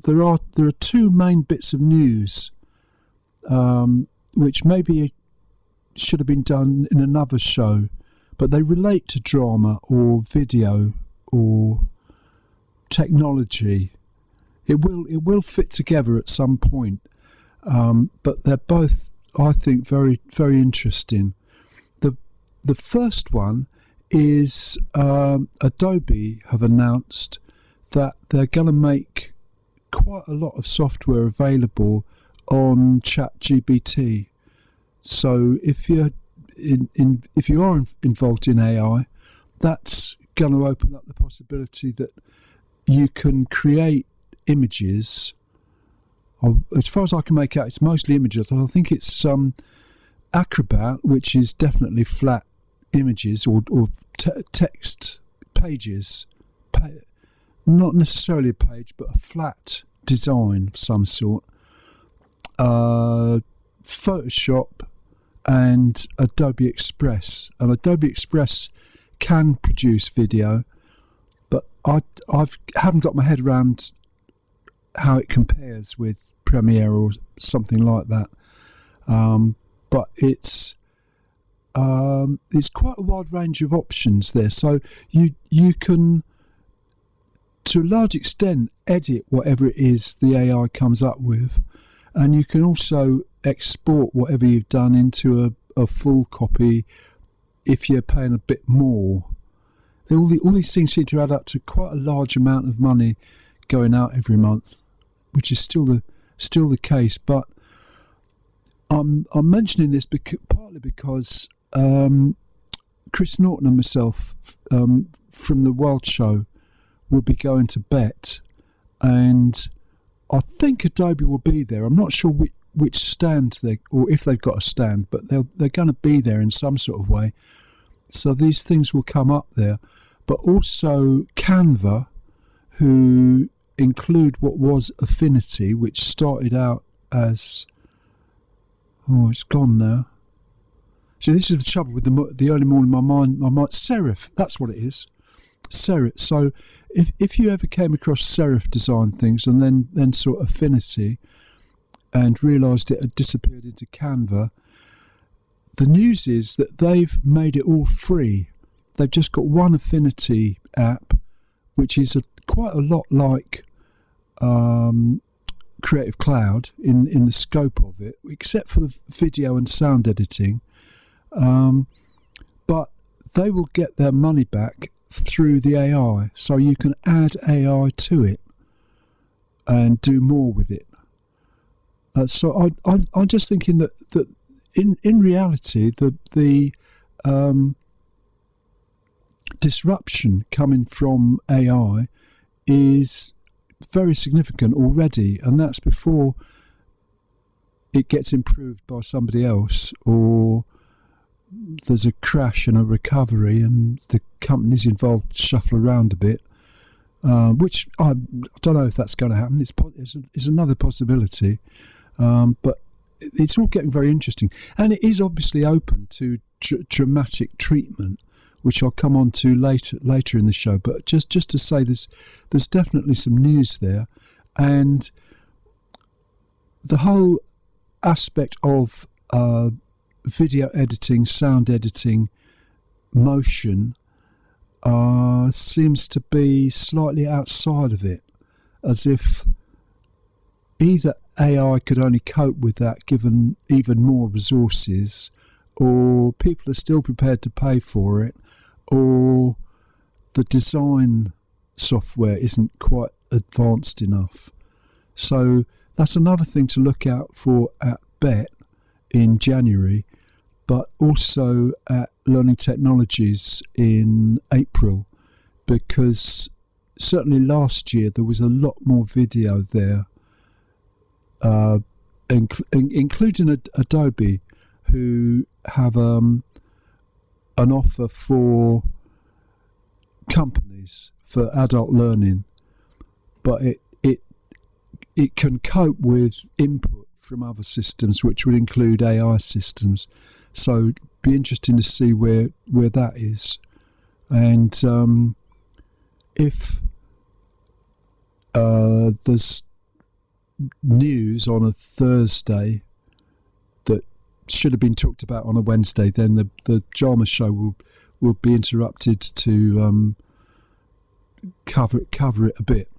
there are two main bits of news, which maybe should have been done in another show, but they relate to drama or video or technology. It will fit together at some point, but they're both, I think, very, very interesting. The first one is Adobe have announced that they're going to make quite a lot of software available on ChatGPT. So if you're if you are involved in AI, that's going to open up the possibility that you can create images. As far as I can make out, it's mostly images. I think it's Acrobat, which is definitely flat images or text pages, not necessarily a page, but a flat design of some sort. Photoshop and Adobe Express. And Adobe Express can produce video, but I haven't got my head around how it compares with Premiere or something like that. But it's quite a wide range of options there. So you can, to a large extent, edit whatever it is the AI comes up with, and you can also export whatever you've done into a full copy if you're paying a bit more. All these things seem to add up to quite a large amount of money going out every month, which is still the case. But I'm mentioning this partly because Chris Norton and myself from the World Show will be going to BET, and I think Adobe will be there. I'm not sure which stand or if they've got a stand, but they're going to be there in some sort of way. So these things will come up there. But also Canva, who include what was Affinity, which started out as... Oh, it's gone now. See, this is the trouble with the early morning. My mind, Serif. That's what it is. Serif. So, if you ever came across serif design things and then saw Affinity, and realised it had disappeared into Canva, the news is that they've made it all free. They've just got one Affinity app, which is quite a lot like Creative Cloud in the scope of it, except for the video and sound editing. But they will get their money back through the AI, so you can add AI to it and do more with it. So I'm just thinking that in reality the disruption coming from AI is very significant already, and that's before it gets improved by somebody else, or there's a crash and a recovery and the companies involved shuffle around a bit, which I don't know if that's going to happen. It's another possibility, but it's all getting very interesting, and it is obviously open to dramatic treatment, which I'll come on to later in the show. But just to say, there's definitely some news there, and the whole aspect of video editing, sound editing, motion seems to be slightly outside of it, as if either AI could only cope with that given even more resources, or people are still prepared to pay for it, or the design software isn't quite advanced enough. So that's another thing to look out for at BET in January, but also at Learning Technologies in April, because certainly last year there was a lot more video there, including Adobe, who have an offer for companies for adult learning, but it can cope with input from other systems, which would include AI systems. So it'd be interesting to see where that is, and if there's news on a Thursday that should have been talked about on a Wednesday, then the drama show will be interrupted to cover it a bit.